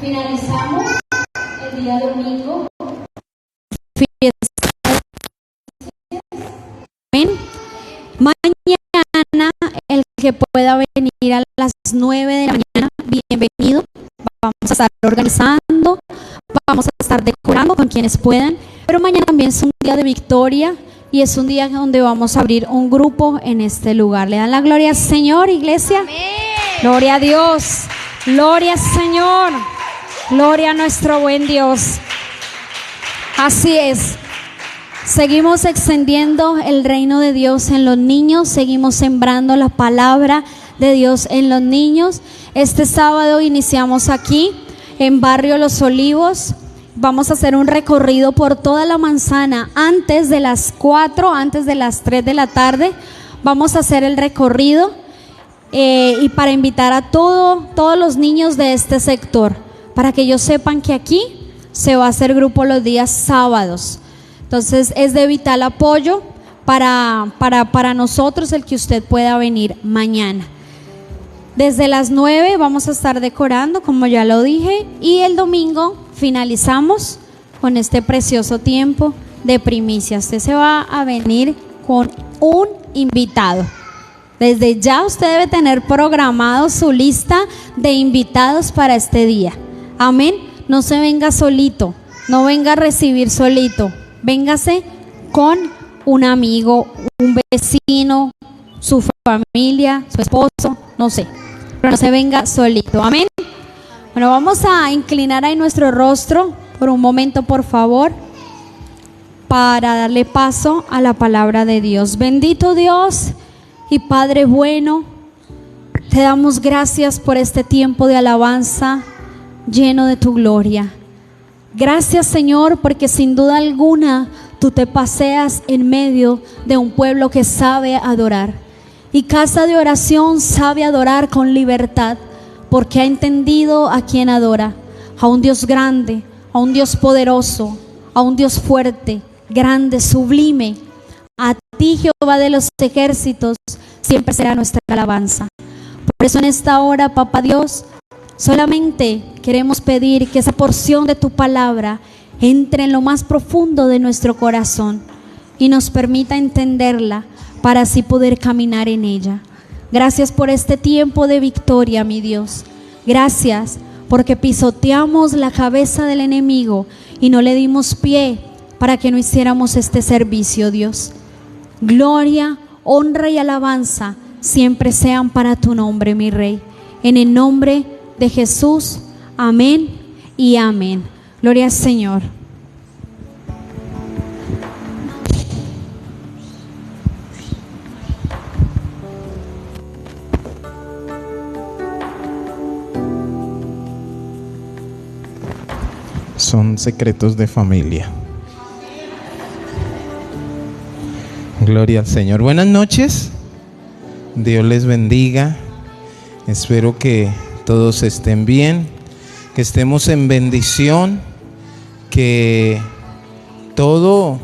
Finalizamos el día domingo. Mañana, el que pueda venir a las 9 de la mañana, bienvenido. Vamos a estar organizando, vamos a estar decorando con quienes puedan, pero mañana también es un día de victoria y es un día donde vamos a abrir un grupo en este lugar. ¿Le dan la gloria al Señor, iglesia? Amén. Gloria a Dios, gloria al Señor, gloria a nuestro buen Dios. Así es. Seguimos extendiendo el reino de Dios en los niños, seguimos sembrando la palabra de Dios en los niños. Este sábado iniciamos aquí en Barrio Los Olivos. Vamos a hacer un recorrido por toda la manzana antes de las 4, antes de las 3 de la tarde. Vamos a hacer el recorrido y para invitar a todos los niños de este sector, para que ellos sepan que aquí se va a hacer grupo los días sábados. Entonces es de vital apoyo para nosotros el que usted pueda venir mañana. Desde las 9 vamos a estar decorando, como ya lo dije, y el domingo finalizamos con este precioso tiempo de primicia. Usted se va a venir con un invitado. Desde ya usted debe tener programado su lista de invitados para este día. Amén. No se venga solito, no venga a recibir solito. Véngase con un amigo, un vecino, su familia, su esposo, no sé, pero no se venga solito. Amén. Bueno, vamos a inclinar ahí nuestro rostro por un momento, por favor, para darle paso a la palabra de Dios. Bendito Dios y Padre bueno, te damos gracias por este tiempo de alabanza lleno de tu gloria. Gracias, Señor, porque sin duda alguna tú te paseas en medio de un pueblo que sabe adorar. Y Casa de Oración sabe adorar con libertad, porque ha entendido a quien adora, a un Dios grande, a un Dios poderoso, a un Dios fuerte, grande, sublime. A ti, Jehová de los ejércitos, siempre será nuestra alabanza. Por eso en esta hora, Papá Dios, solamente queremos pedir que esa porción de tu palabra entre en lo más profundo de nuestro corazón y nos permita entenderla para así poder caminar en ella. Gracias por este tiempo de victoria, mi Dios. Gracias porque pisoteamos la cabeza del enemigo y no le dimos pie para que no hiciéramos este servicio, Dios. Gloria, honra y alabanza siempre sean para tu nombre, mi Rey. En el nombre de Jesús, amén y amén. Gloria al Señor. Son secretos de familia. Gloria al Señor. Buenas noches. Dios les bendiga. Espero que todos estén bien, que estemos en bendición, que todo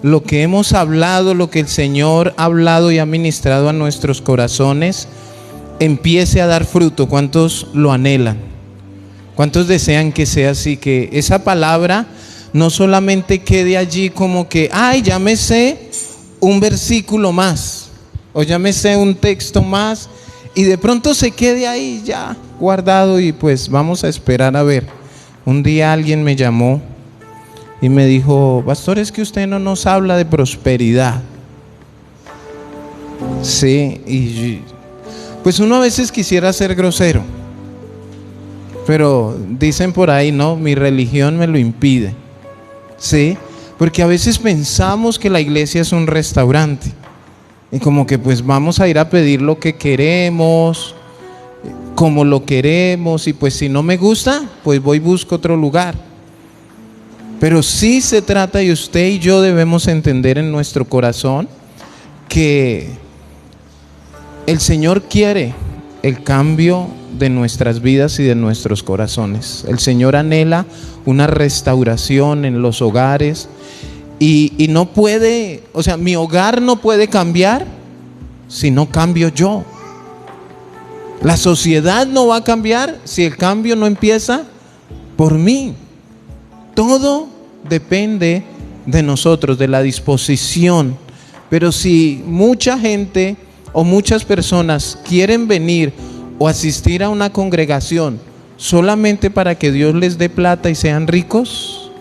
lo que hemos hablado, lo que el Señor ha hablado y ha ministrado a nuestros corazones, empiece a dar fruto. ¿Cuántos lo anhelan? ¿Cuántos desean que sea así? Que esa palabra no solamente quede allí como que, ay, ya me sé un versículo más, o ya me sé un texto más, y de pronto se quede ahí ya guardado y pues vamos a esperar a ver. Un día alguien me llamó y me dijo, pastor, es que usted no nos habla de prosperidad. Sí, y pues uno a veces quisiera ser grosero, pero dicen por ahí, no, mi religión me lo impide. Sí, porque a veces pensamos que la iglesia es un restaurante y como que pues vamos a ir a pedir lo que queremos, como lo queremos, y pues si no me gusta, pues voy y busco otro lugar. Pero sí se trata, y usted y yo debemos entender en nuestro corazón que el Señor quiere el cambio de nuestras vidas y de nuestros corazones. El Señor anhela una restauración en los hogares y no puede, o sea, mi hogar no puede cambiar si no cambio yo. La sociedad no va a cambiar si el cambio no empieza por mí. Todo depende de nosotros, de la disposición. Pero si mucha gente o muchas personas quieren venir o asistir a una congregación solamente para que Dios les dé plata y sean ricos,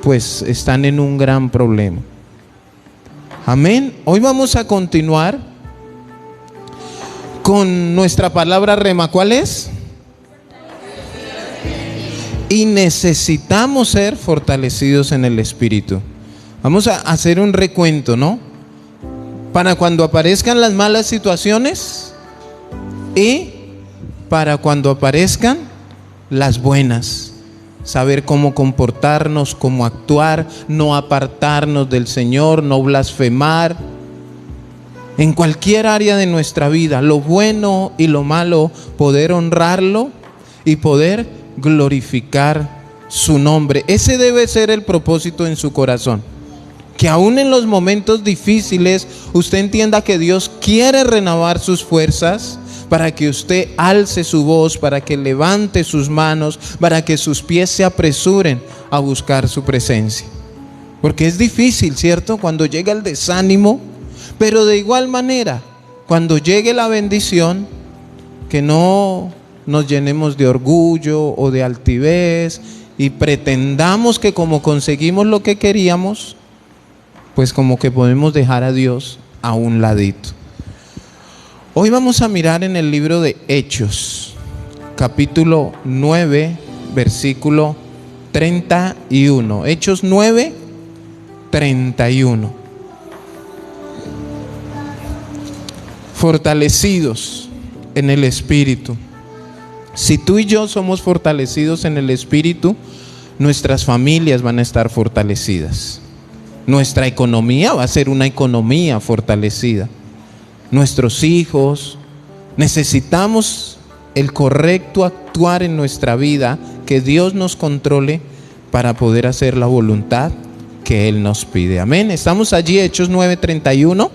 pues están en un gran problema. Amén. Hoy vamos a continuar con nuestra palabra rema. ¿Cuál es? Y necesitamos ser fortalecidos en el Espíritu. Vamos a hacer un recuento, ¿no? Para cuando aparezcan las malas situaciones y para cuando aparezcan las buenas. Saber cómo comportarnos, cómo actuar, no apartarnos del Señor, no blasfemar. En cualquier área de nuestra vida, lo bueno y lo malo, poder honrarlo y poder glorificar su nombre. Ese debe ser el propósito en su corazón. Que aún en los momentos difíciles usted entienda que Dios quiere renovar sus fuerzas, para que usted alce su voz, para que levante sus manos, para que sus pies se apresuren a buscar su presencia. Porque es difícil, ¿cierto? Cuando llega el desánimo, pero de igual manera, cuando llegue la bendición, que no nos llenemos de orgullo o de altivez y pretendamos que como conseguimos lo que queríamos, pues como que podemos dejar a Dios a un ladito. Hoy vamos a mirar en el libro de Hechos, capítulo 9, versículo 31. Hechos 9, 31. Fortalecidos en el Espíritu. Si tú y yo somos fortalecidos en el Espíritu, nuestras familias van a estar fortalecidas. Nuestra economía va a ser una economía fortalecida. Nuestros hijos, necesitamos el correcto actuar en nuestra vida, que Dios nos controle para poder hacer la voluntad que Él nos pide. Amén. Estamos allí, Hechos 9:31.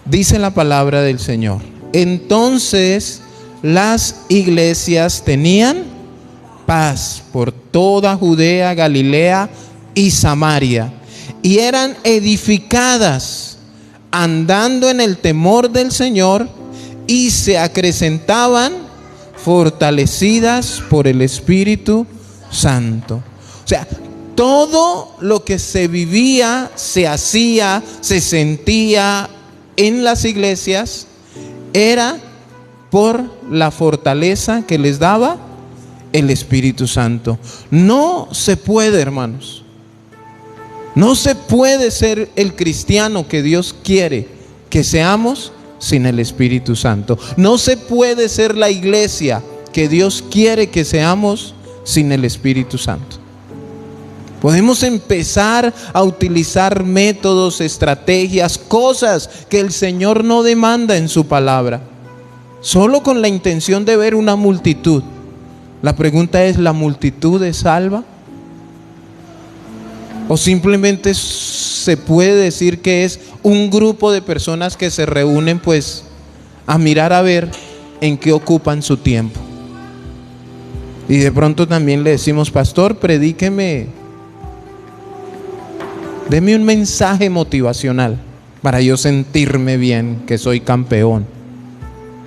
Dice la palabra del Señor: entonces las iglesias tenían paz por toda Judea, Galilea y Samaria, y eran edificadas andando en el temor del Señor, y se acrecentaban fortalecidas por el Espíritu Santo. O sea, todo lo que se vivía, se hacía, se sentía en las iglesias era por la fortaleza que les daba el Espíritu Santo. No se puede, hermanos. No se puede ser el cristiano que Dios quiere que seamos sin el Espíritu Santo. No se puede ser la iglesia que Dios quiere que seamos sin el Espíritu Santo. Podemos empezar a utilizar métodos, estrategias, cosas que el Señor no demanda en su palabra, solo con la intención de ver una multitud. La pregunta es: ¿la multitud es salva? ¿O simplemente se puede decir que es un grupo de personas que se reúnen pues a mirar a ver en qué ocupan su tiempo? Y de pronto también le decimos: pastor, predíqueme, deme un mensaje motivacional para yo sentirme bien, que soy campeón.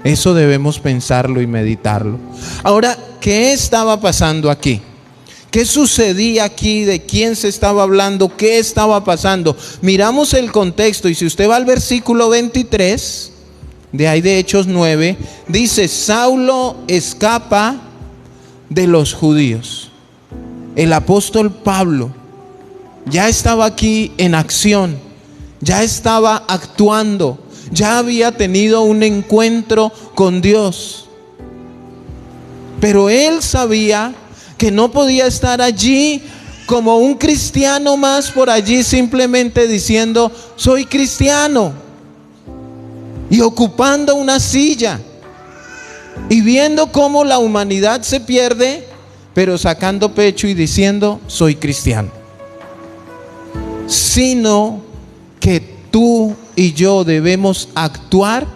Eso debemos pensarlo y meditarlo. Ahora, ¿qué estaba pasando aquí? ¿Qué sucedía aquí? ¿De quién se estaba hablando? ¿Qué estaba pasando? Miramos el contexto, y si usted va al versículo 23 de ahí de Hechos 9, dice: Saulo escapa de los judíos. El apóstol Pablo ya estaba aquí en acción, ya estaba actuando, ya había tenido un encuentro con Dios, pero él sabía que no podía estar allí como un cristiano más por allí, simplemente diciendo soy cristiano, y ocupando una silla y viendo cómo la humanidad se pierde, pero sacando pecho y diciendo soy cristiano. Sino que tú y yo debemos actuar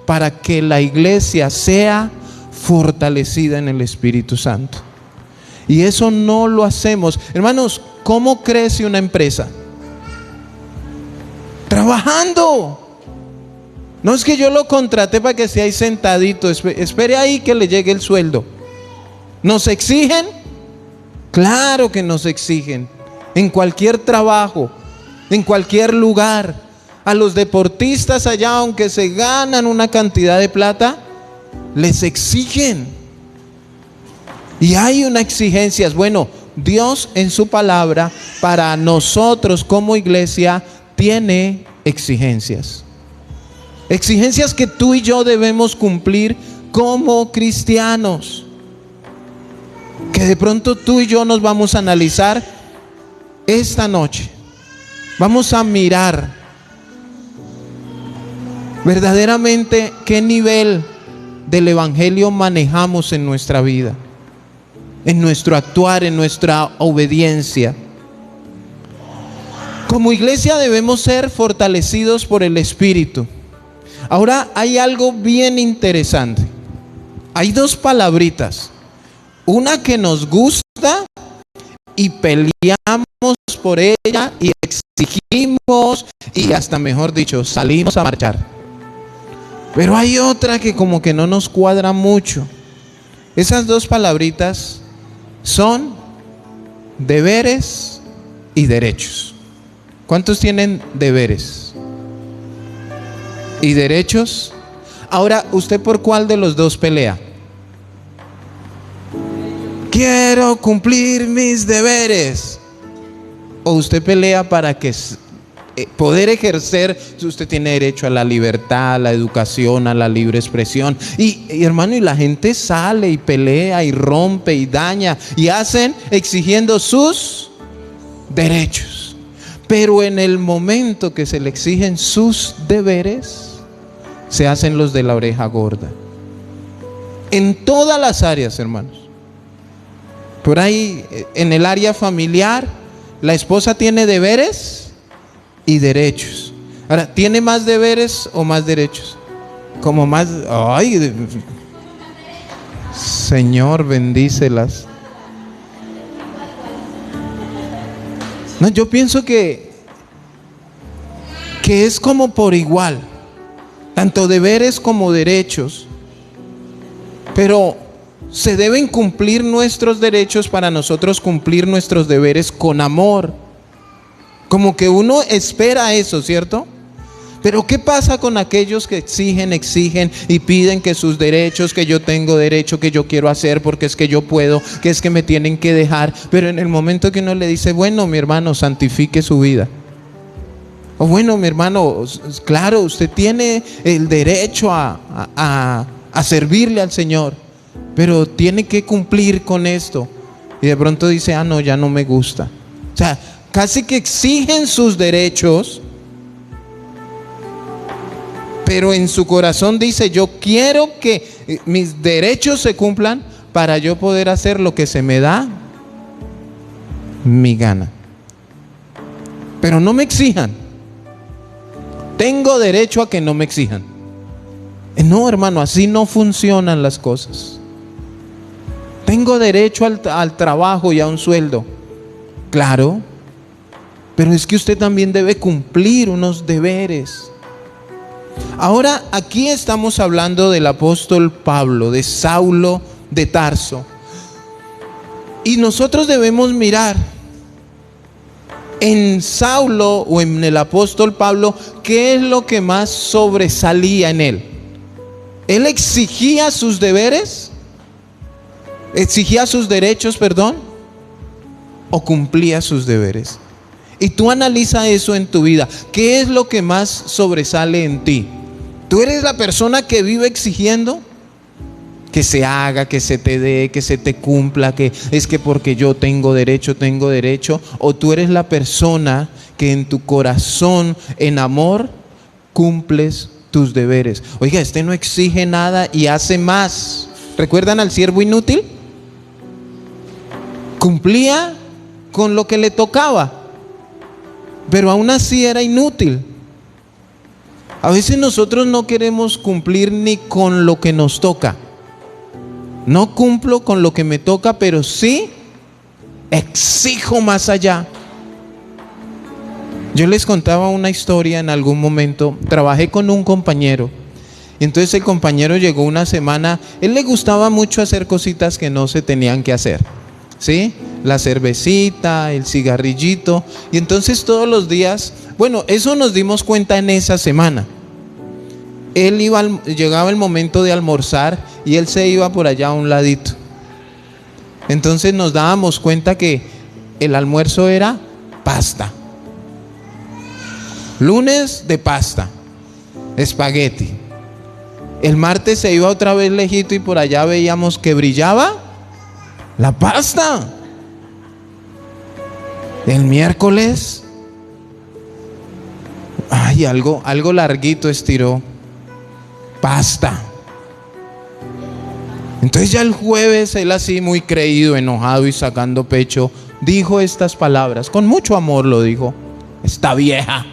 para que la iglesia sea fortalecida en el Espíritu Santo. Y eso no lo hacemos. Hermanos, ¿cómo crece una empresa? Trabajando. No es que yo lo contraté para que esté ahí sentadito, espere ahí que le llegue el sueldo. ¿Nos exigen? Claro que nos exigen. En cualquier trabajo, en cualquier lugar. A los deportistas allá, aunque se ganan una cantidad de plata, les exigen. Y hay una exigencia. Bueno, Dios en su palabra para nosotros como iglesia tiene exigencias. Exigencias que tú y yo debemos cumplir como cristianos. Que de pronto tú y yo nos vamos a analizar esta noche. Vamos a mirar verdaderamente qué nivel del evangelio manejamos en nuestra vida, en nuestro actuar, en nuestra obediencia. Como iglesia debemos ser fortalecidos por el Espíritu. Ahora hay algo bien interesante. Hay dos palabritas. Una que nos gusta y peleamos por ella y exigimos y hasta, mejor dicho, salimos a marchar. Pero hay otra que como que no nos cuadra mucho. Esas dos palabritas son deberes y derechos. ¿Cuántos tienen deberes y derechos? Ahora, ¿usted por cuál de los dos pelea? Quiero cumplir mis deberes. ¿O usted pelea para que poder ejercer? Usted tiene derecho a la libertad, a la educación, a la libre expresión. Y hermano, y la gente sale y pelea y rompe y daña y hacen exigiendo sus derechos. Pero en el momento que se le exigen sus deberes, se hacen los de la oreja gorda. En todas las áreas, hermanos. Por ahí, en el área familiar, la esposa tiene deberes y derechos. Ahora, ¿tiene más deberes o más derechos? Como más, ay, Señor, bendícelas. No, yo pienso que es como por igual, tanto deberes como derechos. Pero se deben cumplir nuestros derechos para nosotros cumplir nuestros deberes con amor. Como que uno espera eso, ¿cierto? Pero ¿qué pasa con aquellos que exigen y piden que sus derechos, que yo tengo derecho, que yo quiero hacer porque es que yo puedo, que es que me tienen que dejar? Pero en el momento que uno le dice, bueno, mi hermano, santifique su vida. O bueno, mi hermano, claro, usted tiene el derecho a servirle al Señor, pero tiene que cumplir con esto. Y de pronto dice, no, ya no me gusta. O sea, casi que exigen sus derechos, pero en su corazón dice, yo quiero que mis derechos se cumplan para yo poder hacer lo que se me da mi gana. Pero no me exijan. Tengo derecho a que no me exijan. No, hermano, así no funcionan las cosas. Tengo derecho al trabajo y a un sueldo. Claro, pero es que usted también debe cumplir unos deberes. Ahora, aquí estamos hablando del apóstol Pablo, de Saulo de Tarso. Y nosotros debemos mirar en Saulo o en el apóstol Pablo, ¿qué es lo que más sobresalía en él? ¿Él exigía sus deberes? ¿Exigía sus derechos, perdón? ¿O cumplía sus deberes? Y tú analiza eso en tu vida. ¿Qué es lo que más sobresale en ti? ¿Tú eres la persona que vive exigiendo que se haga, que se te dé, que se te cumpla, que es que porque yo tengo derecho? ¿O tú eres la persona que en tu corazón, en amor, cumples tus deberes? Oiga, este no exige nada y hace más. ¿Recuerdan al siervo inútil? Cumplía con lo que le tocaba, pero aún así era inútil. A veces nosotros no queremos cumplir ni con lo que nos toca. No cumplo con lo que me toca, pero sí exijo más allá. Yo les contaba una historia en algún momento. Trabajé con un compañero. Entonces el compañero llegó una semana. Él le gustaba mucho hacer cositas que no se tenían que hacer, ¿sí? La cervecita, el cigarrillito. Y entonces todos los días, bueno, eso nos dimos cuenta en esa semana. Él llegaba el momento de almorzar y él se iba por allá a un ladito. Entonces nos dábamos cuenta que el almuerzo era pasta. Lunes de pasta, espagueti. El martes se iba otra vez lejito y por allá veíamos que brillaba la pasta. El miércoles, algo larguito estiró, pasta. Entonces ya el jueves él, así muy creído, enojado y sacando pecho, dijo estas palabras, con mucho amor lo dijo: esta vieja,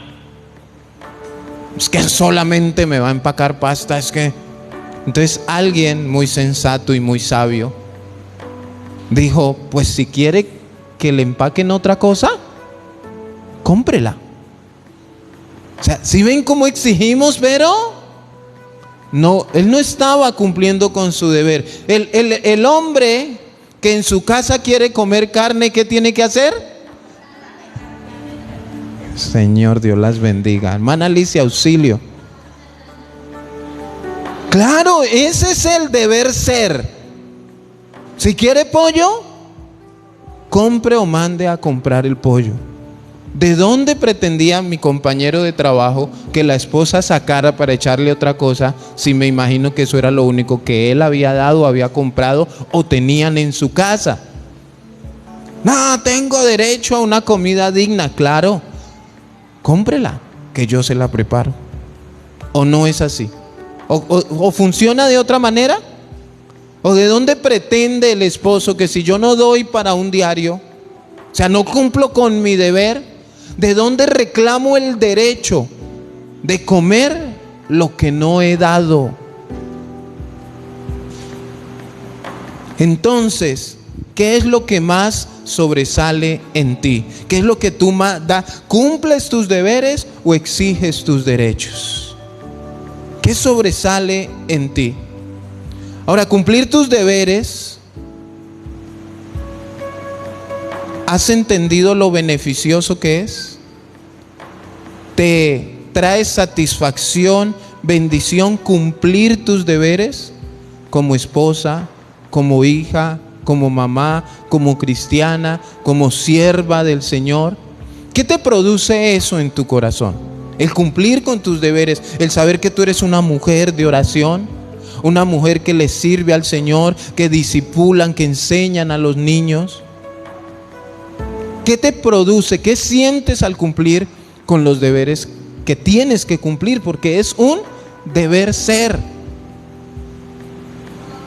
es que solamente me va a empacar pasta, es que... Entonces alguien muy sensato y muy sabio dijo: pues si quiere que le empaquen otra cosa, cómprela. O sea, ¿sí ven cómo exigimos? Pero no, él no estaba cumpliendo con su deber. El hombre que en su casa quiere comer carne, ¿qué tiene que hacer? Señor, Dios las bendiga. Hermana Alicia, auxilio. Claro, ese es el deber ser. Si quiere pollo, compre o mande a comprar el pollo. ¿De dónde pretendía mi compañero de trabajo que la esposa sacara para echarle otra cosa, si me imagino que eso era lo único que él había dado, había comprado o tenían en su casa? No, tengo derecho a una comida digna. Claro, cómprela, que yo se la preparo. ¿O no es así? ¿O funciona de otra manera? ¿O de dónde pretende el esposo que si yo no doy para un diario, o sea, no cumplo con mi deber, de dónde reclamo el derecho de comer lo que no he dado? Entonces, ¿qué es lo que más sobresale en ti? ¿Qué es lo que tú más das? ¿Cumples tus deberes o exiges tus derechos? ¿Qué sobresale en ti? Ahora, cumplir tus deberes, ¿has entendido lo beneficioso que es? ¿Te trae satisfacción, bendición cumplir tus deberes como esposa, como hija, como mamá, como cristiana, como sierva del Señor? ¿Qué te produce eso en tu corazón? El cumplir con tus deberes, el saber que tú eres una mujer de oración, una mujer que le sirve al Señor, que discipulan, que enseñan a los niños. ¿Qué te produce? ¿Qué sientes al cumplir con los deberes que tienes que cumplir? Porque es un deber ser.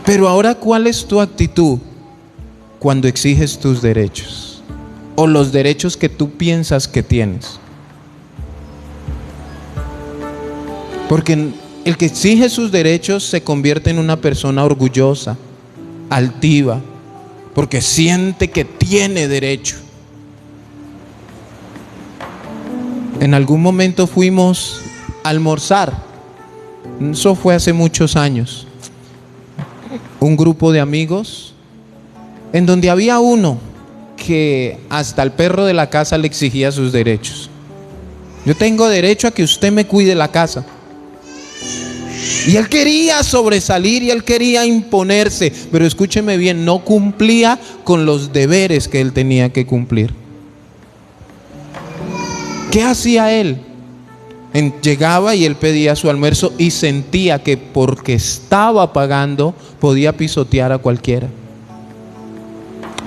Pero ahora, ¿cuál es tu actitud cuando exiges tus derechos? O los derechos que tú piensas que tienes. Porque el que exige sus derechos se convierte en una persona orgullosa, altiva, porque siente que tiene derecho. En algún momento fuimos a almorzar, eso fue hace muchos años, un grupo de amigos, en donde había uno que hasta el perro de la casa le exigía sus derechos. Yo tengo derecho a que usted me cuide la casa. Y él quería sobresalir y él quería imponerse, pero escúcheme bien, no cumplía con los deberes que él tenía que cumplir. ¿Qué hacía él? Llegaba y él pedía su almuerzo y sentía que porque estaba pagando podía pisotear a cualquiera.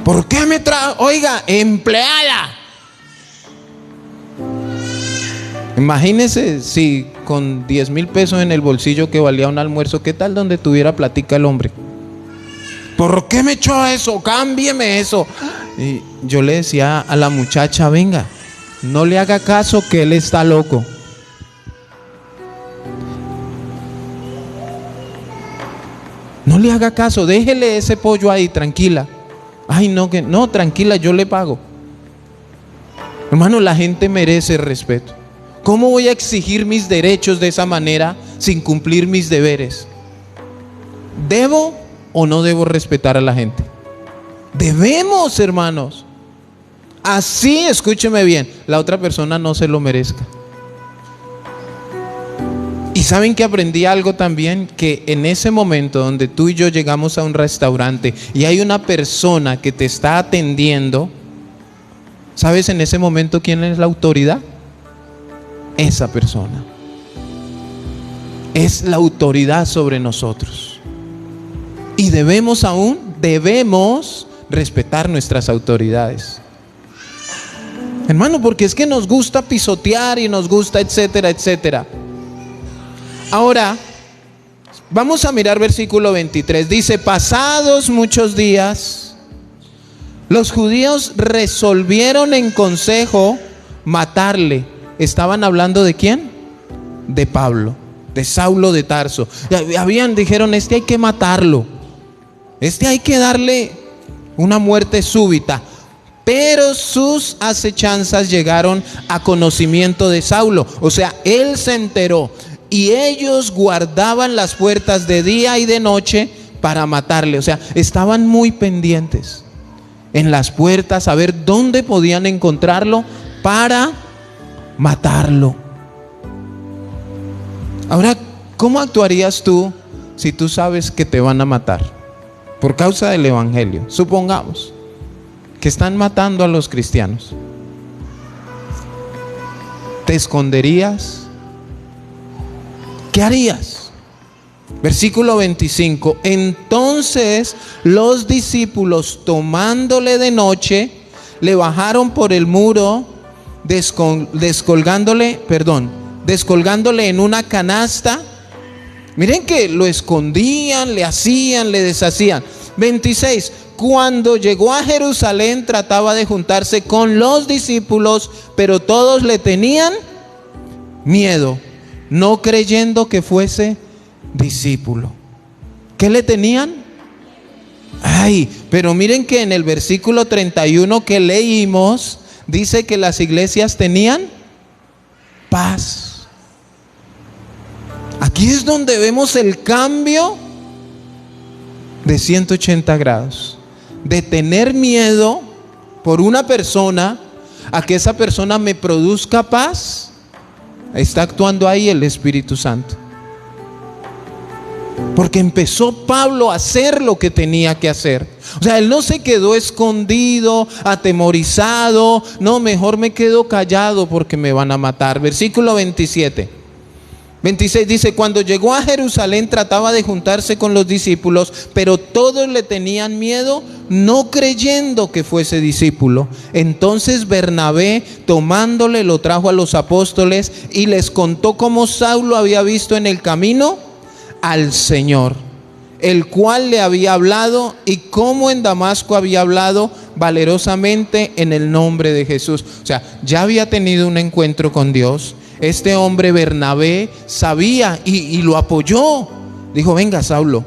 ¿Por qué me trajo? Oiga, empleada. Imagínese si con 10,000 pesos en el bolsillo que valía un almuerzo, ¿qué tal donde tuviera platica el hombre? ¿Por qué me echó eso? Cámbieme eso. Y yo le decía a la muchacha: venga, no le haga caso, que él está loco. No le haga caso, déjele ese pollo ahí, tranquila. Ay, no, que no, tranquila, yo le pago. Hermano, la gente merece respeto. ¿Cómo voy a exigir mis derechos de esa manera sin cumplir mis deberes? ¿Debo o no debo respetar a la gente? Debemos, hermanos. Así, escúcheme bien, la otra persona no se lo merezca. Y saben que aprendí algo también, que en ese momento donde tú y yo llegamos a un restaurante y hay una persona que te está atendiendo, ¿sabes en ese momento quién es la autoridad? Esa persona es la autoridad sobre nosotros. Y debemos respetar nuestras autoridades. Hermano, porque es que nos gusta pisotear y nos gusta etcétera, etcétera. Ahora, vamos a mirar versículo 23. Dice, pasados muchos días, los judíos resolvieron en consejo matarle. ¿Estaban hablando de quién? De Pablo, de Saulo de Tarso. Dijeron, este hay que matarlo. Este hay que darle una muerte súbita. Pero sus acechanzas llegaron a conocimiento de Saulo. O sea, él se enteró. Y ellos guardaban las puertas de día y de noche para matarle. O sea, estaban muy pendientes en las puertas a ver dónde podían encontrarlo para matarlo. Ahora, ¿cómo actuarías tú si tú sabes que te van a matar por causa del evangelio? Supongamos que están matando a los cristianos. ¿Te esconderías? ¿Qué harías? Versículo 25. Entonces los discípulos, tomándole de noche, le bajaron por el muro, descolgándole en una canasta. Miren que lo escondían, le hacían, le deshacían. 26. Cuando llegó a Jerusalén, trataba de juntarse con los discípulos, pero todos le tenían miedo, no creyendo que fuese discípulo. ¿Qué le tenían? Ay, pero miren que en el versículo 31 que leímos, dice que las iglesias tenían paz. Aquí es donde vemos el cambio de 180 grados. De tener miedo por una persona a que esa persona me produzca paz. Está actuando ahí el Espíritu Santo. Porque empezó Pablo a hacer lo que tenía que hacer. O sea, él no se quedó escondido, atemorizado. No, mejor me quedo callado porque me van a matar. Versículo 27. 26 dice, cuando llegó a Jerusalén trataba de juntarse con los discípulos, pero todos le tenían miedo, no creyendo que fuese discípulo. Entonces Bernabé, tomándole, lo trajo a los apóstoles y les contó cómo Saulo había visto en el camino al Señor, el cual le había hablado, y cómo en Damasco había hablado valerosamente en el nombre de Jesús. O sea, ya había tenido un encuentro con Dios. Este hombre Bernabé sabía y lo apoyó. Dijo, venga Saulo.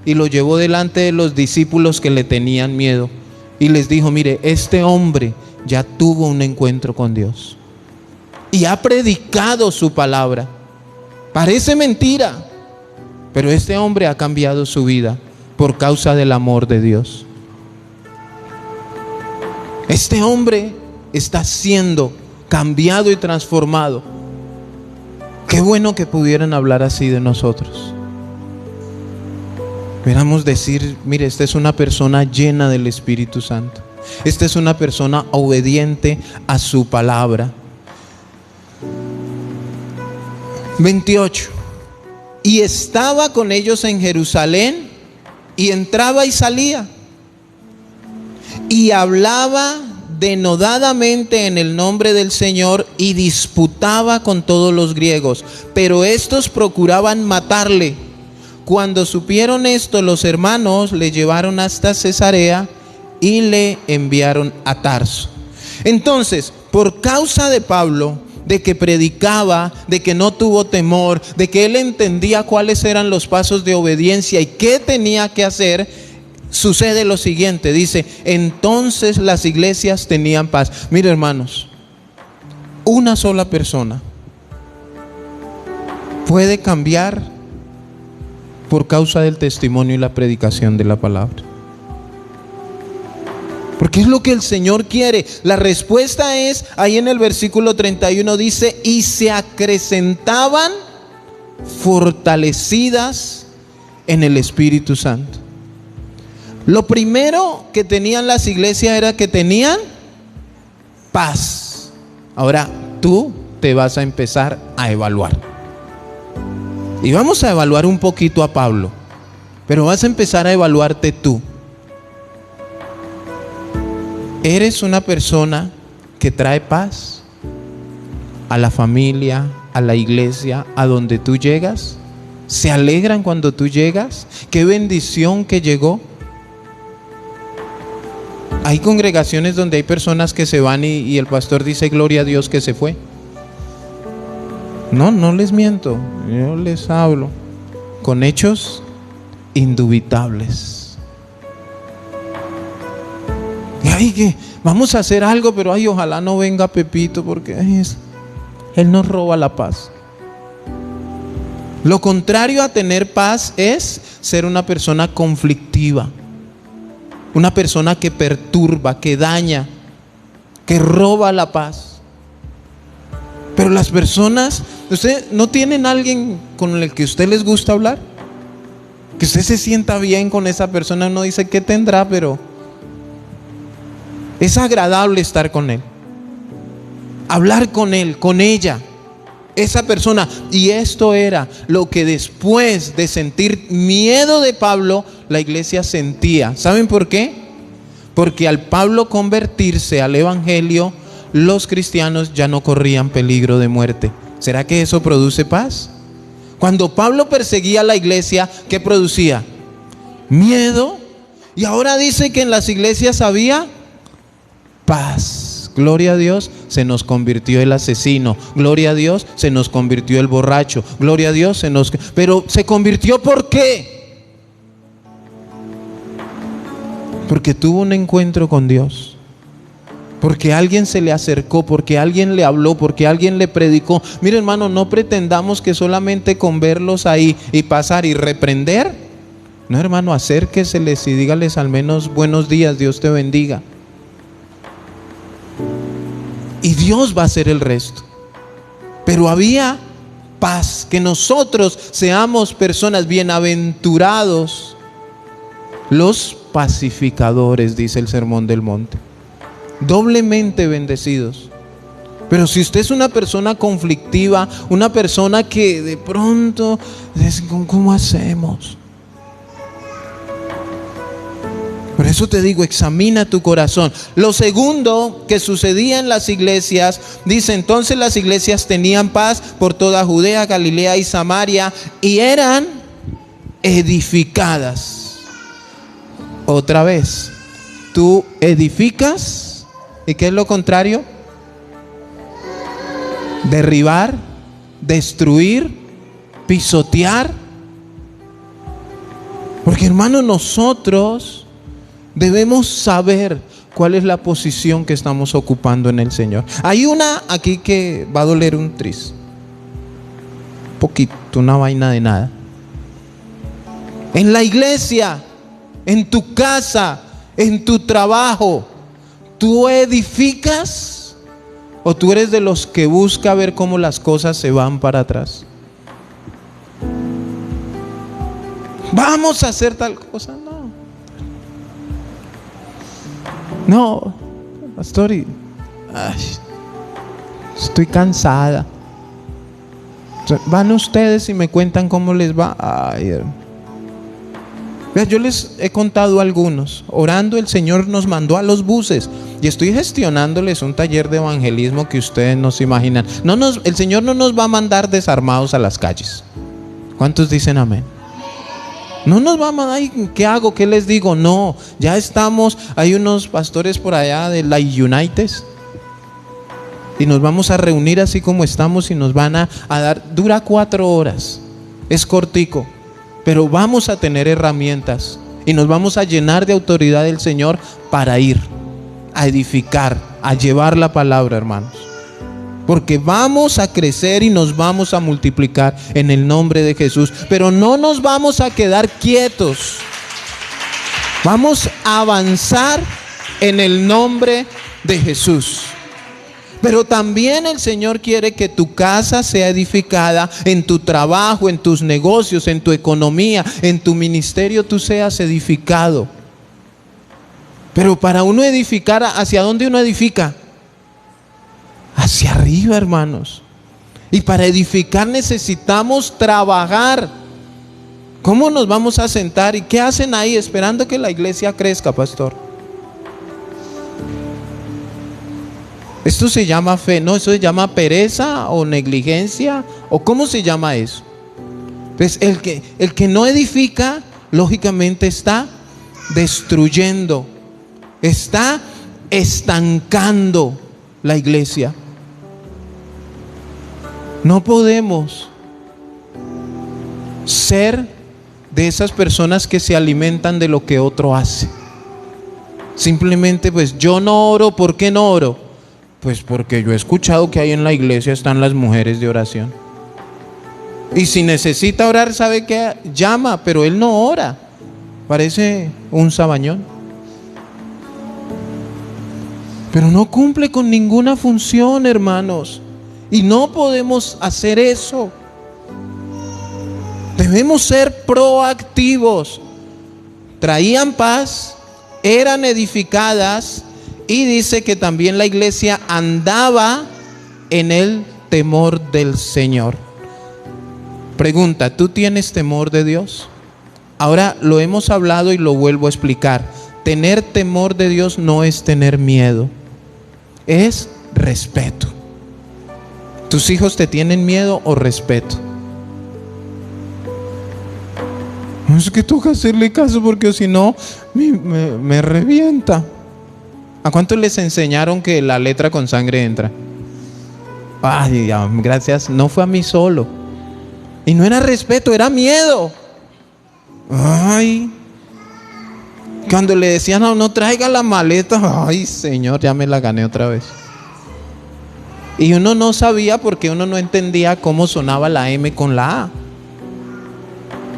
Y lo llevó delante de los discípulos que le tenían miedo. Y les dijo, mire, este hombre ya tuvo un encuentro con Dios. Y ha predicado su palabra. Parece mentira, pero este hombre ha cambiado su vida por causa del amor de Dios. Este hombre está siendo cambiado y transformado. Qué bueno que pudieran hablar así de nosotros. Pudiéramos decir, mire, esta es una persona llena del Espíritu Santo. Esta es una persona obediente a su palabra. 28. Y estaba con ellos en Jerusalén, y entraba y salía, y hablaba denodadamente en el nombre del Señor, y disputaba con todos los griegos, pero estos procuraban matarle. Cuando supieron esto, los hermanos le llevaron hasta Cesarea y le enviaron a Tarso. Entonces, por causa de Pablo, de que predicaba, de que no tuvo temor, de que él entendía cuáles eran los pasos de obediencia y qué tenía que hacer, sucede lo siguiente, dice, entonces las iglesias tenían paz. Mire, hermanos, una sola persona puede cambiar por causa del testimonio y la predicación de la palabra. Porque es lo que el Señor quiere. La respuesta es, ahí en el versículo 31 dice, y se acrecentaban fortalecidas en el Espíritu Santo. Lo primero que tenían las iglesias era que tenían paz. Ahora tú te vas a empezar a evaluar. Y vamos a evaluar un poquito a Pablo, pero vas a empezar a evaluarte tú. ¿Eres una persona que trae paz a la familia, a la iglesia, a donde tú llegas? ¿Se alegran cuando tú llegas? ¡Qué bendición que llegó! Hay congregaciones donde hay personas que se van y el pastor dice gloria a Dios que se fue. No les miento, yo les hablo con hechos indubitables. Ay, que vamos a hacer algo, pero ay, ojalá no venga Pepito, porque él nos roba la paz. Lo contrario a tener paz es ser una persona conflictiva, una persona que perturba, que daña, que roba la paz. Pero las personas, ¿usted no tienen alguien con el que a usted les gusta hablar? Que usted se sienta bien con esa persona. Uno dice, ¿qué tendrá? Pero es agradable estar con él, hablar con él, con ella, esa persona. Y esto era lo que después de sentir miedo de Pablo, la iglesia sentía. ¿Saben por qué? Porque al Pablo convertirse al evangelio, los cristianos ya no corrían peligro de muerte. ¿Será que eso produce paz? Cuando Pablo perseguía a la iglesia, ¿qué producía? Miedo. Y ahora dice que en las iglesias había paz. Gloria a Dios, se nos convirtió el asesino. Gloria a Dios, se nos convirtió el borracho. Gloria a Dios, pero se convirtió, ¿por qué? Porque tuvo un encuentro con Dios. Porque alguien se le acercó, porque alguien le habló, porque alguien le predicó. Mire, hermano, no pretendamos que solamente con verlos ahí y pasar y reprender. No, hermano, acérqueseles y dígales al menos buenos días, Dios te bendiga. Y Dios va a hacer el resto. Pero había paz. Que nosotros seamos personas bienaventurados los pacificadores, dice el Sermón del Monte. Doblemente bendecidos. Pero si usted es una persona conflictiva, una persona que de pronto ¿cómo hacemos? Por eso te digo, examina tu corazón. Lo segundo que sucedía en las iglesias, dice, entonces las iglesias tenían paz por toda Judea, Galilea y Samaria, y eran edificadas. Otra vez, tú edificas. ¿Y qué es lo contrario? Derribar, destruir, pisotear. Porque, hermano, nosotros debemos saber cuál es la posición que estamos ocupando en el Señor. Hay una aquí que va a doler un tris, poquito, una vaina de nada. En la iglesia, en tu casa, en tu trabajo, ¿tú edificas o tú eres de los que busca ver cómo las cosas se van para atrás? Vamos a hacer tal cosa. No, pastor, estoy cansada. Van ustedes y me cuentan cómo les va. Ay, yo les he contado algunos. Orando, el Señor nos mandó a los buses y estoy gestionándoles un taller de evangelismo que ustedes no se imaginan. El Señor no nos va a mandar desarmados a las calles. ¿Cuántos dicen amén? No nos va a mandar, ¿qué hago? ¿Qué les digo? No, ya estamos, hay unos pastores por allá de la United y nos vamos a reunir así como estamos y nos van a dar, dura 4 horas, es cortico, pero vamos a tener herramientas y nos vamos a llenar de autoridad del Señor para ir a edificar, a llevar la palabra, hermanos. Porque vamos a crecer y nos vamos a multiplicar en el nombre de Jesús. Pero no nos vamos a quedar quietos. Vamos a avanzar en el nombre de Jesús. Pero también el Señor quiere que tu casa sea edificada, en tu trabajo, en tus negocios, en tu economía, en tu ministerio, tú seas edificado. Pero para uno edificar, ¿hacia dónde uno edifica? Hacia arriba, hermanos. Y para edificar necesitamos trabajar. ¿Cómo nos vamos a sentar? ¿Y qué hacen ahí esperando que la iglesia crezca, pastor? Esto se llama fe, ¿no? Eso se llama pereza o negligencia, ¿o cómo se llama eso? Pues el que no edifica, lógicamente está destruyendo, está estancando la iglesia. No podemos ser de esas personas que se alimentan de lo que otro hace. Simplemente, pues yo no oro. ¿Por qué no oro? Pues porque yo he escuchado que ahí en la iglesia están las mujeres de oración. Y si necesita orar, ¿sabe qué? Llama, pero él no ora. Parece un sabañón. Pero no cumple con ninguna función, hermanos. Y no podemos hacer eso. Debemos ser proactivos. Traían paz, eran edificadas, y dice que también la iglesia andaba en el temor del Señor. Pregunta, ¿tú tienes temor de Dios? Ahora lo hemos hablado y lo vuelvo a explicar. Tener temor de Dios no es tener miedo, es respeto. ¿Tus hijos te tienen miedo o respeto? Es que toca hacerle caso porque si no me revienta. ¿A cuántos les enseñaron que la letra con sangre entra? Ay, gracias, no fue a mí solo. Y no era respeto, era miedo. Ay, cuando le decían a uno traiga la maleta, ay Señor, ya me la gané otra vez. Y uno no sabía porque uno no entendía cómo sonaba la M con la A.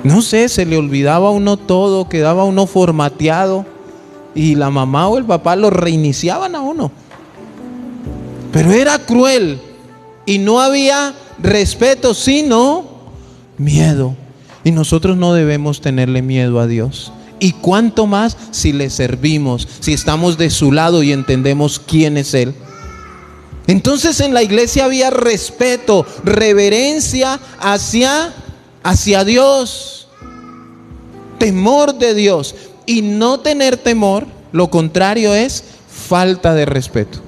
No sé, se le olvidaba a uno todo, quedaba uno formateado y la mamá o el papá lo reiniciaban a uno. Pero era cruel y no había respeto, sino miedo. Y nosotros no debemos tenerle miedo a Dios. Y cuánto más si le servimos, si estamos de su lado y entendemos quién es Él. Entonces en la iglesia había respeto, reverencia hacia Dios, temor de Dios. Y no tener temor, lo contrario es falta de respeto.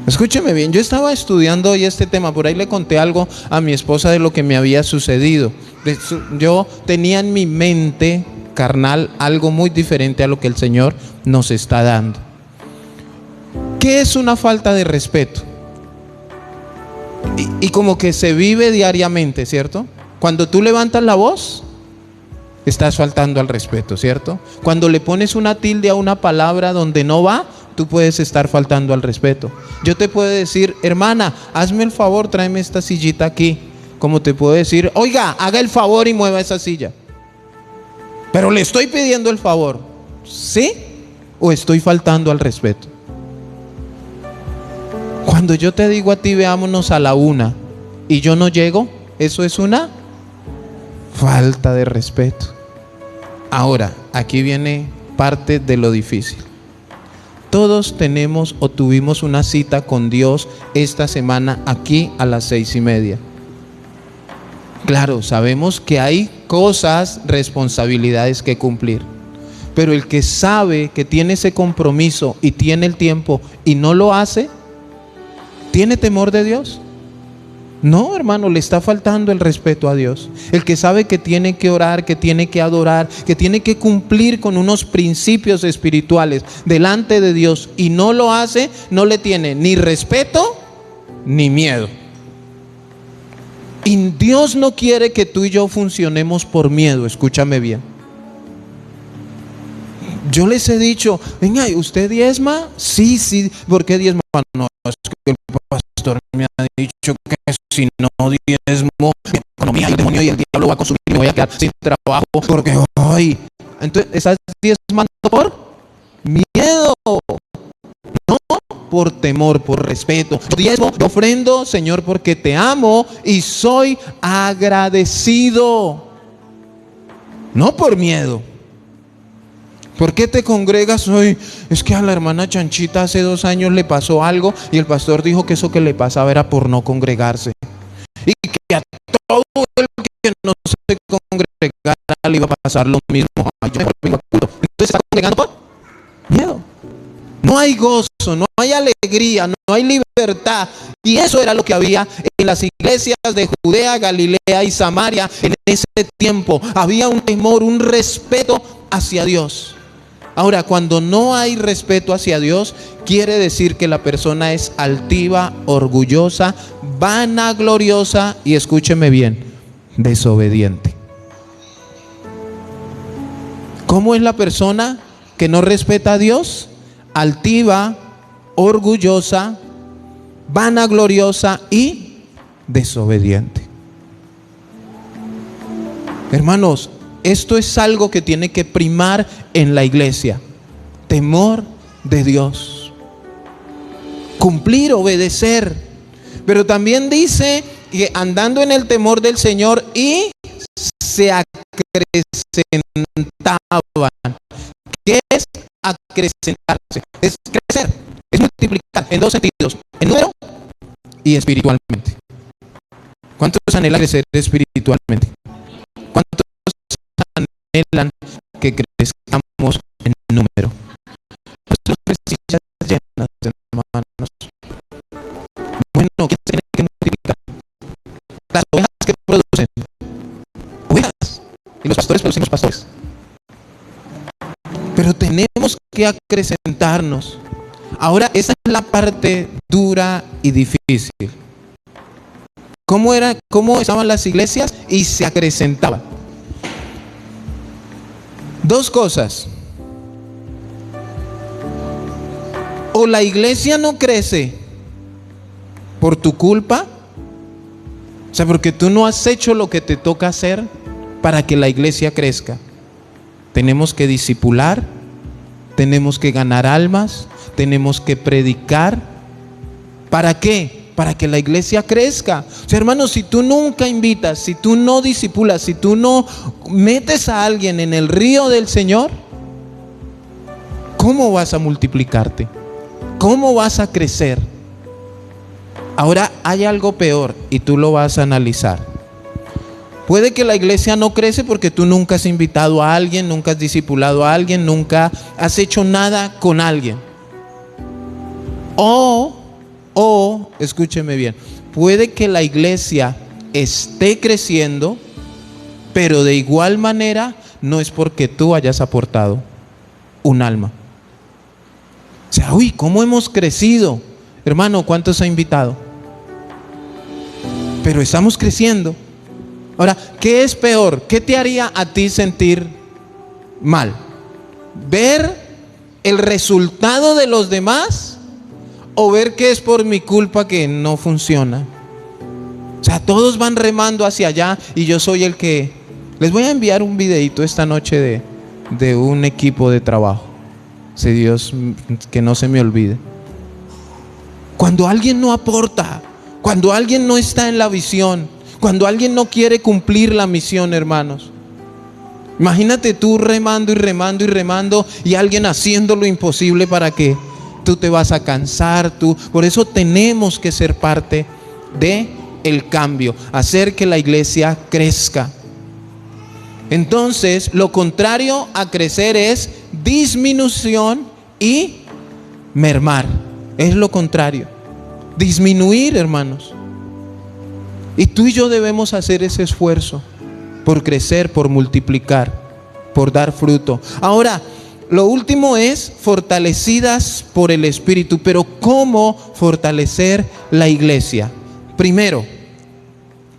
Escúcheme bien, yo estaba estudiando hoy este tema, por ahí le conté algo a mi esposa de lo que me había sucedido. Yo tenía en mi mente carnal algo muy diferente a lo que el Señor nos está dando. ¿Qué es una falta de respeto? Y como que se vive diariamente, ¿cierto? Cuando tú levantas la voz, estás faltando al respeto, ¿cierto? Cuando le pones una tilde a una palabra donde no va, tú puedes estar faltando al respeto. Yo te puedo decir, hermana, hazme el favor, tráeme esta sillita aquí. Como te puedo decir, oiga, haga el favor y mueva esa silla. Pero le estoy pidiendo el favor, ¿sí? ¿O estoy faltando al respeto? Cuando yo te digo a ti, veámonos a la 1 y yo no llego, eso es una falta de respeto. Ahora, aquí viene parte de lo difícil. Todos tenemos o tuvimos una cita con Dios esta semana aquí a las 6:30. Claro, sabemos que hay cosas, responsabilidades que cumplir. Pero el que sabe que tiene ese compromiso y tiene el tiempo y no lo hace, ¿tiene temor de Dios? No, hermano, le está faltando el respeto a Dios. El que sabe que tiene que orar, que tiene que adorar, que tiene que cumplir con unos principios espirituales delante de Dios y no lo hace, no le tiene ni respeto ni miedo. Y Dios no quiere que tú y yo funcionemos por miedo, escúchame bien. Yo les he dicho, venga, ¿usted diezma? Sí, ¿por qué diezma? No, es que el pastor me ha dicho que si no diezmo, mi economía, el demonio y el diablo va a consumir y me voy a quedar sin trabajo porque hoy. Entonces, ¿estás diezmando por miedo? No, por temor, por respeto. Yo diezmo, yo ofrendo, Señor, porque te amo y soy agradecido. No por miedo. ¿Por qué te congregas hoy? Es que a la hermana Chanchita hace 2 años le pasó algo y el pastor dijo que eso que le pasaba era por no congregarse. Y que a todo el que no se congregara le iba a pasar lo mismo. Ay, yo me vengo a culto. Entonces está congregando por miedo. No hay gozo, no hay alegría, no hay libertad. Y eso era lo que había en las iglesias de Judea, Galilea y Samaria en ese tiempo. Había un temor, un respeto hacia Dios. Ahora, cuando no hay respeto hacia Dios, quiere decir que la persona es altiva, orgullosa, vanagloriosa y, escúcheme bien, desobediente. ¿Cómo es la persona que no respeta a Dios? Altiva, orgullosa, vanagloriosa y desobediente. Hermanos, esto es algo que tiene que primar en la iglesia. Temor de Dios. Cumplir, obedecer. Pero también dice que andando en el temor del Señor y se acrecentaban. ¿Qué es acrecentarse? Es crecer, es multiplicar en 2 sentidos, en número y espiritualmente. ¿Cuántos anhelan crecer espiritualmente? ¿Cuántos anhelan que crezcamos en número? Nuestras mesas llenas, hermanos. Bueno, ¿quién se tiene que multiplicar? Las ovejas que producen ovejas, y los pastores producen los pastores. Pero tenemos que acrecentarnos. Ahora, esa es la parte dura y difícil. ¿Cómo estaban las iglesias? Y se acrecentaban. 2 cosas. O la iglesia no crece por tu culpa, o sea, porque tú no has hecho lo que te toca hacer para que la iglesia crezca. Tenemos que discipular, tenemos que ganar almas, tenemos que predicar. ¿Para qué? Para que la iglesia crezca. O sea, hermanos, si tú nunca invitas, si tú no discipulas, si tú no metes a alguien en el río del Señor, ¿cómo vas a multiplicarte? ¿Cómo vas a crecer? Ahora hay algo peor y tú lo vas a analizar. Puede que la iglesia no crece porque tú nunca has invitado a alguien, nunca has discipulado a alguien, nunca has hecho nada con alguien. O, escúcheme bien, puede que la iglesia esté creciendo, pero de igual manera no es porque tú hayas aportado un alma. O sea, uy, ¿cómo hemos crecido? Hermano, ¿cuántos ha invitado? Pero estamos creciendo. Ahora, ¿qué es peor? ¿Qué te haría a ti sentir mal? ¿Ver el resultado de los demás o ver que es por mi culpa que no funciona? O sea, todos van remando hacia allá y yo soy el que... Les voy a enviar un videito esta noche de un equipo de trabajo. Si Dios, que no se me olvide. Cuando alguien no aporta, cuando alguien no está en la visión, cuando alguien no quiere cumplir la misión, hermanos. Imagínate tú remando y remando y remando y alguien haciendo lo imposible para que tú te vas a cansar. Por eso tenemos que ser parte de el cambio, hacer que la iglesia crezca. Entonces, lo contrario a crecer es disminución y mermar. Es lo contrario. Disminuir, hermanos. Y tú y yo debemos hacer ese esfuerzo por crecer, por multiplicar, por dar fruto. Ahora, lo último es fortalecidas por el Espíritu. Pero ¿cómo fortalecer la iglesia? Primero,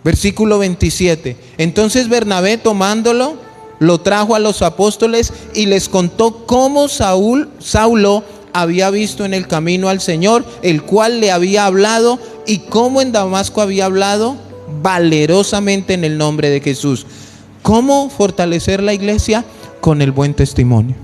versículo 27. Entonces Bernabé, tomándolo, lo trajo a los apóstoles y les contó cómo Saulo había visto en el camino al Señor, el cual le había hablado, y cómo en Damasco había hablado valerosamente en el nombre de Jesús. ¿Cómo fortalecer la iglesia? Con el buen testimonio.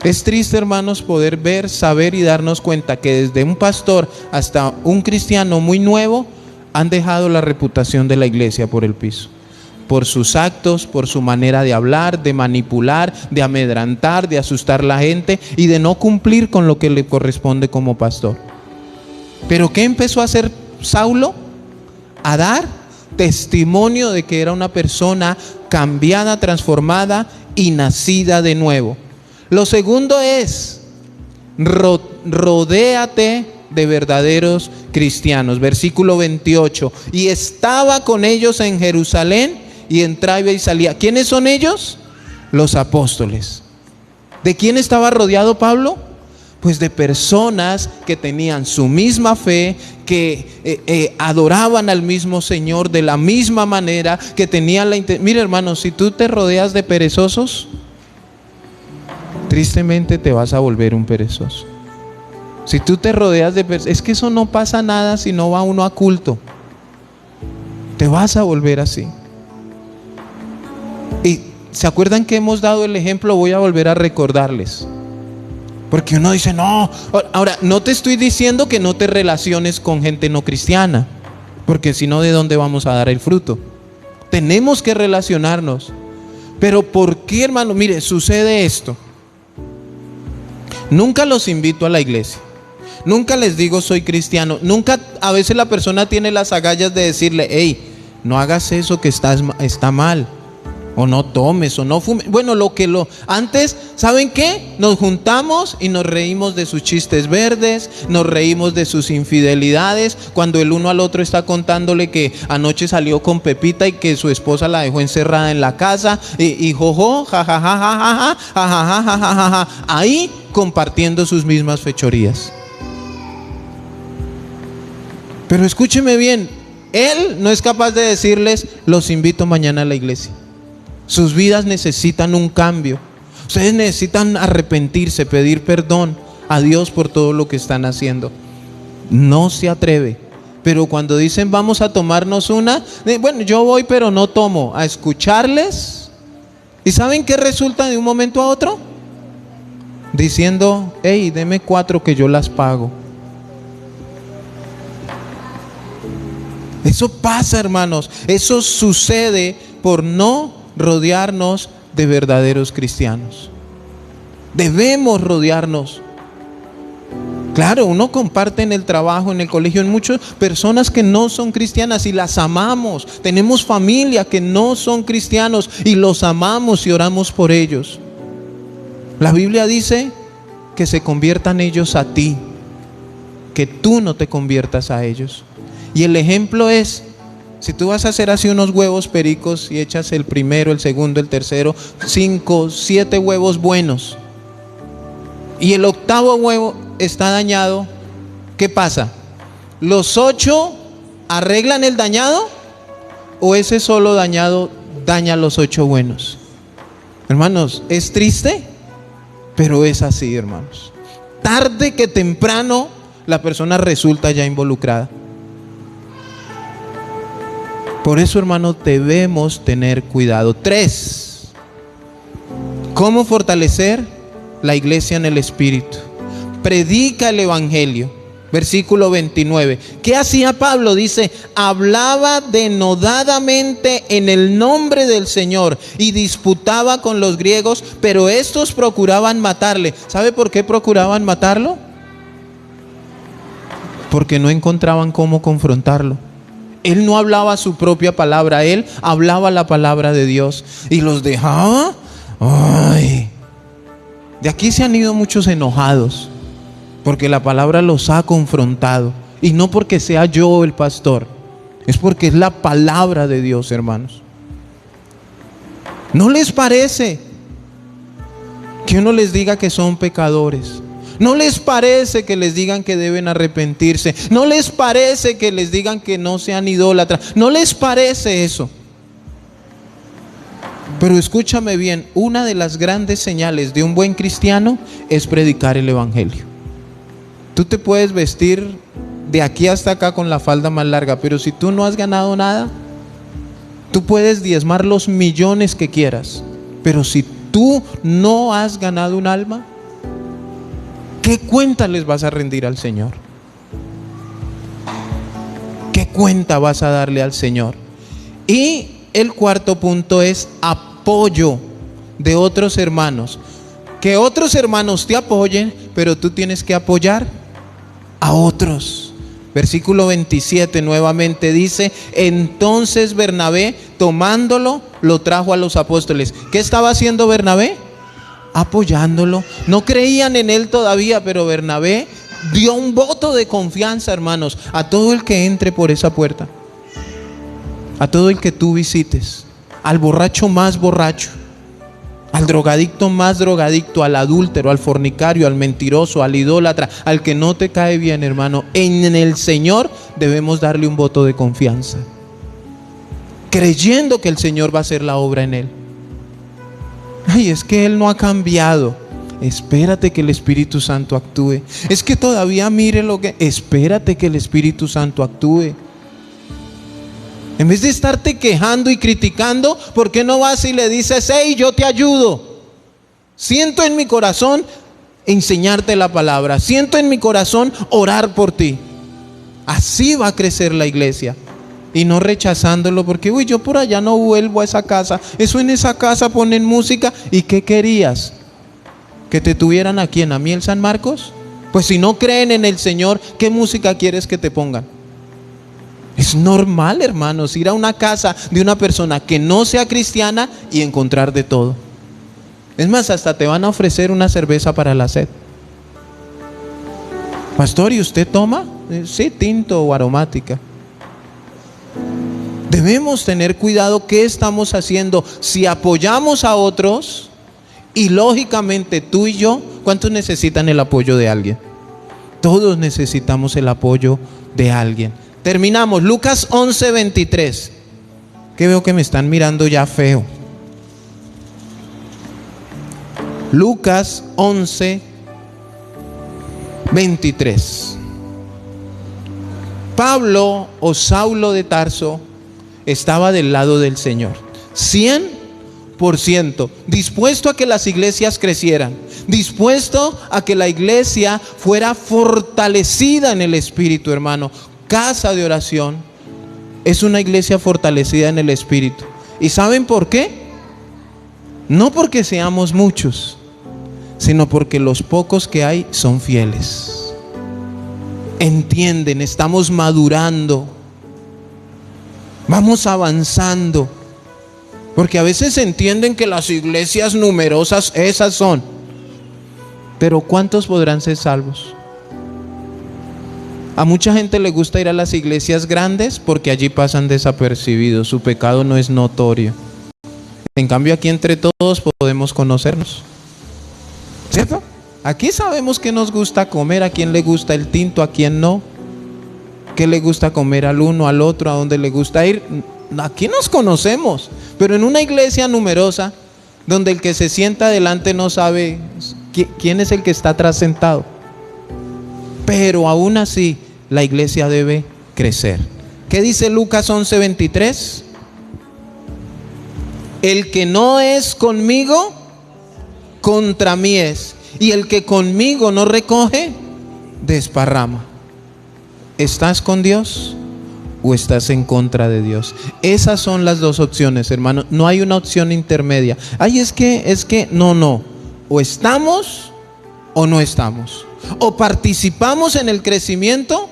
Es triste, hermanos, poder ver, saber y darnos cuenta que desde un pastor hasta un cristiano muy nuevo han dejado la reputación de la iglesia por el piso, por sus actos, por su manera de hablar, de manipular, de amedrantar, de asustar a la gente y de no cumplir con lo que le corresponde como pastor. ¿Pero qué empezó a hacer Saulo? A dar testimonio de que era una persona cambiada, transformada y nacida de nuevo. Lo segundo es, rodéate de verdaderos cristianos. Versículo 28. Y estaba con ellos en Jerusalén y entraba y salía. ¿Quiénes son ellos? Los apóstoles. ¿De quién estaba rodeado Pablo? Pues de personas que tenían su misma fe, que adoraban al mismo Señor de la misma manera, que tenían la intención. Mira, hermanos, si tú te rodeas de perezosos, tristemente te vas a volver un perezoso. Si tú te rodeas de personas, es que eso no pasa nada si no va uno a culto. Te vas a volver así. Y ¿se acuerdan que hemos dado el ejemplo? Voy a volver a recordarles. Porque uno dice, no, ahora no te estoy diciendo que no te relaciones con gente no cristiana, porque si no, ¿de dónde vamos a dar el fruto? Tenemos que relacionarnos. Pero ¿por qué, hermano? Mire, sucede esto. Nunca los invito a la iglesia, nunca les digo soy cristiano, nunca, a veces la persona tiene las agallas de decirle, hey, no hagas eso que está mal, o no tomes, o no fumes. Bueno, antes, ¿saben qué? Nos juntamos y nos reímos de sus chistes verdes, nos reímos de sus infidelidades, cuando el uno al otro está contándole que anoche salió con Pepita y que su esposa la dejó encerrada en la casa, y jojo, jajajajaja, jajajajaja, ahí compartiendo sus mismas fechorías. Pero escúcheme bien, él no es capaz de decirles, los invito mañana a la iglesia. Sus vidas necesitan un cambio. Ustedes necesitan arrepentirse, pedir perdón a Dios por todo lo que están haciendo. No se atreve. Pero cuando dicen vamos a tomarnos una, bueno, yo voy pero no tomo, a escucharles. ¿Y saben qué resulta de un momento a otro? Diciendo, hey, deme 4 que yo las pago. Eso pasa, hermanos. Eso sucede por no rodearnos de verdaderos cristianos. Debemos rodearnos. Claro, uno comparte en el trabajo, en el colegio, en muchas personas que no son cristianas y las amamos. Tenemos familia que no son cristianos y los amamos y oramos por ellos. La Biblia dice que se conviertan ellos a ti, que tú no te conviertas a ellos. Y el ejemplo es, si tú vas a hacer así unos huevos pericos y echas el primero, el segundo, el tercero, 5, 7 huevos buenos, y el 8º huevo está dañado, ¿qué pasa? ¿Los 8 arreglan el dañado? ¿O ese solo dañado daña los 8 buenos? Hermanos, es triste, pero es así, hermanos. Tarde que temprano la persona resulta ya involucrada. Por eso, hermanos, debemos tener cuidado. 3. ¿Cómo fortalecer la iglesia en el Espíritu? Predica el Evangelio. Versículo 29. ¿Qué hacía Pablo? Dice, hablaba denodadamente en el nombre del Señor y disputaba con los griegos, pero estos procuraban matarle. ¿Sabe por qué procuraban matarlo? Porque no encontraban cómo confrontarlo. Él no hablaba su propia palabra, él hablaba la palabra de Dios y los dejaba. Ay, de aquí se han ido muchos enojados porque la palabra los ha confrontado, y no porque sea yo el pastor, es porque es la palabra de Dios, hermanos. ¿No les parece que uno les diga que son pecadores? ¿No les parece que les digan que deben arrepentirse? ¿No les parece que les digan que no sean idólatras? ¿No les parece eso? Pero escúchame bien, una de las grandes señales de un buen cristiano es predicar el evangelio. Tú te puedes vestir de aquí hasta acá con la falda más larga, pero si tú no has ganado nada, tú puedes diezmar los millones que quieras, pero si tú no has ganado un alma, ¿qué cuenta les vas a rendir al Señor? ¿Qué cuenta vas a darle al Señor? Y el cuarto punto es apoyo de otros hermanos. Que otros hermanos te apoyen, pero tú tienes que apoyar a otros. Versículo 27 nuevamente dice: entonces Bernabé, tomándolo, lo trajo a los apóstoles. ¿Qué estaba haciendo Bernabé? Apoyándolo. No creían en él todavía, pero Bernabé dio un voto de confianza, hermanos, a todo el que entre por esa puerta, a todo el que tú visites, al borracho más borracho, al drogadicto más drogadicto, al adúltero, al fornicario, al mentiroso, al idólatra, al que no te cae bien, hermano. En el Señor debemos darle un voto de confianza, creyendo que el Señor va a hacer la obra en él. Ay, es que él no ha cambiado. Espérate que el Espíritu Santo actúe. Es que todavía mire lo que... Espérate que el Espíritu Santo actúe. En vez de estarte quejando y criticando, ¿por qué no vas y le dices: hey, yo te ayudo? Siento en mi corazón enseñarte la palabra. Siento en mi corazón orar por ti. Así va a crecer la iglesia. Y no rechazándolo porque, uy, yo por allá no vuelvo a esa casa. Eso en esa casa ponen música. ¿Y qué querías? ¿Que te tuvieran aquí en Amiel San Marcos? Pues si no creen en el Señor, ¿qué música quieres que te pongan? Es normal, hermanos, ir a una casa de una persona que no sea cristiana y encontrar de todo. Es más, hasta te van a ofrecer una cerveza para la sed. Pastor, ¿y usted toma? Sí, tinto o aromática. Debemos tener cuidado qué estamos haciendo. Si apoyamos a otros, y lógicamente tú y yo, ¿cuántos necesitan el apoyo de alguien? Todos necesitamos el apoyo de alguien. Terminamos, Lucas 11:23. Que veo que me están mirando ya feo. Lucas 11:23. Pablo o Saulo de Tarso estaba del lado del Señor, 100% dispuesto a que las iglesias crecieran, dispuesto a que la iglesia fuera fortalecida en el Espíritu, hermano. Casa de oración es una iglesia fortalecida en el Espíritu. ¿Y saben por qué? No porque seamos muchos, sino porque los pocos que hay son fieles. Entienden, estamos madurando, vamos avanzando. Porque a veces entienden que las iglesias numerosas, esas son. Pero ¿cuántos podrán ser salvos? A mucha gente le gusta ir a las iglesias grandes porque allí pasan desapercibidos, su pecado no es notorio. En cambio, aquí entre todos podemos conocernos, ¿cierto? Aquí sabemos qué nos gusta comer, a quién le gusta el tinto, a quién no, qué le gusta comer al uno, al otro, a dónde le gusta ir. Aquí nos conocemos. Pero en una iglesia numerosa, donde el que se sienta adelante no sabe quién es el que está atrás sentado, pero aún así la iglesia debe crecer. ¿Qué dice Lucas 11:23? El que no es conmigo, contra mí es, y el que conmigo no recoge, desparrama. ¿Estás con Dios o estás en contra de Dios? Esas son las dos opciones, hermano. No hay una opción intermedia. Ay, es que no. O estamos o no estamos. O participamos en el crecimiento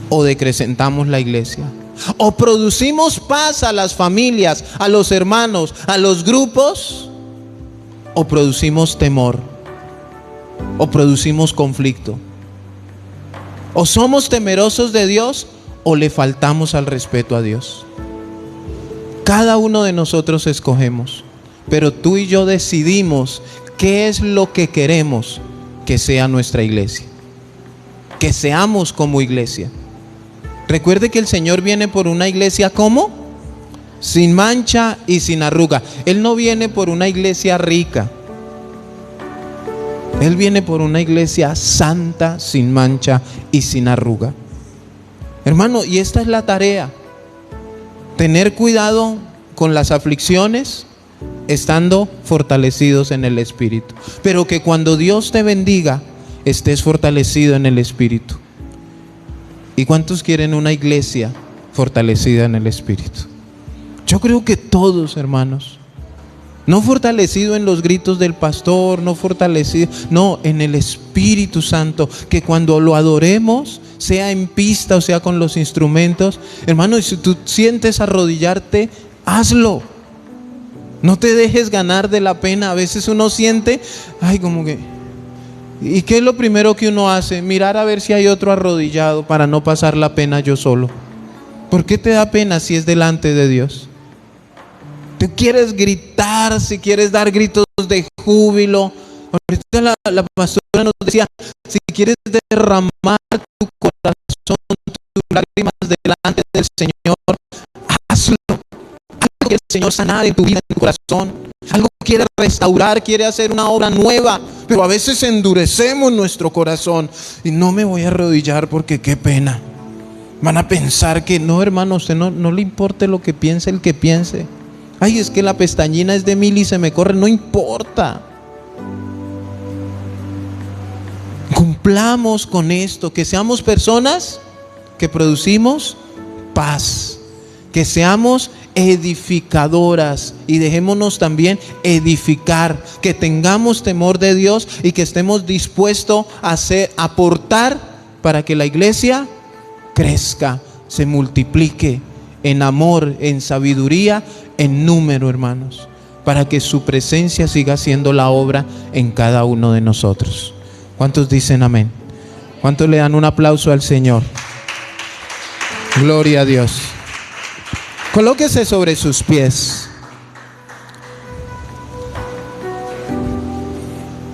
o decrecentamos la iglesia. O producimos paz a las familias, a los hermanos, a los grupos, o producimos temor, o producimos conflicto. O somos temerosos de Dios o le faltamos al respeto a Dios. Cada uno de nosotros escogemos, pero tú y yo decidimos qué es lo que queremos que sea nuestra iglesia, que seamos como iglesia. Recuerde que el Señor viene por una iglesia ¿cómo? sin mancha y sin arruga. Él no viene por una iglesia rica. Él viene por una iglesia santa, sin mancha y sin arruga. Hermano, y esta es la tarea. Tener cuidado con las aflicciones, estando fortalecidos en el Espíritu. Pero que cuando Dios te bendiga, estés fortalecido en el Espíritu. ¿Y cuántos quieren una iglesia fortalecida en el Espíritu? Yo creo que todos, hermanos. No fortalecido en los gritos del pastor, no fortalecido, no, en el Espíritu Santo, que cuando lo adoremos, sea en pista o sea con los instrumentos, hermano, y si tú sientes arrodillarte, hazlo. No te dejes ganar de la pena. A veces uno siente, ay, como que, ¿y qué es lo primero que uno hace? Mirar a ver si hay otro arrodillado para no pasar la pena yo solo. ¿Por qué te da pena si es delante de Dios? Tú quieres gritar, si quieres dar gritos de júbilo. Ahorita la pastora nos decía, si quieres derramar tu corazón, tus lágrimas delante del Señor, hazlo. Algo que el Señor sanar en tu vida, en tu corazón. Algo quiere restaurar, quiere hacer una obra nueva. Pero a veces endurecemos nuestro corazón. Y no me voy a arrodillar porque qué pena. Van a pensar que no, hermano, a usted no le importe lo que piense el que piense. Ay, es que la pestañina es de 1000 y se me corre. No importa. Cumplamos con esto, que seamos personas que producimos paz, que seamos edificadoras y dejémonos también edificar, que tengamos temor de Dios y que estemos dispuestos a aportar para que la iglesia crezca, se multiplique en amor, en sabiduría, en número, hermanos, para que su presencia siga siendo la obra en cada uno de nosotros. ¿Cuántos dicen amén? ¿Cuántos le dan un aplauso al Señor? Gloria a Dios. Colóquese sobre sus pies.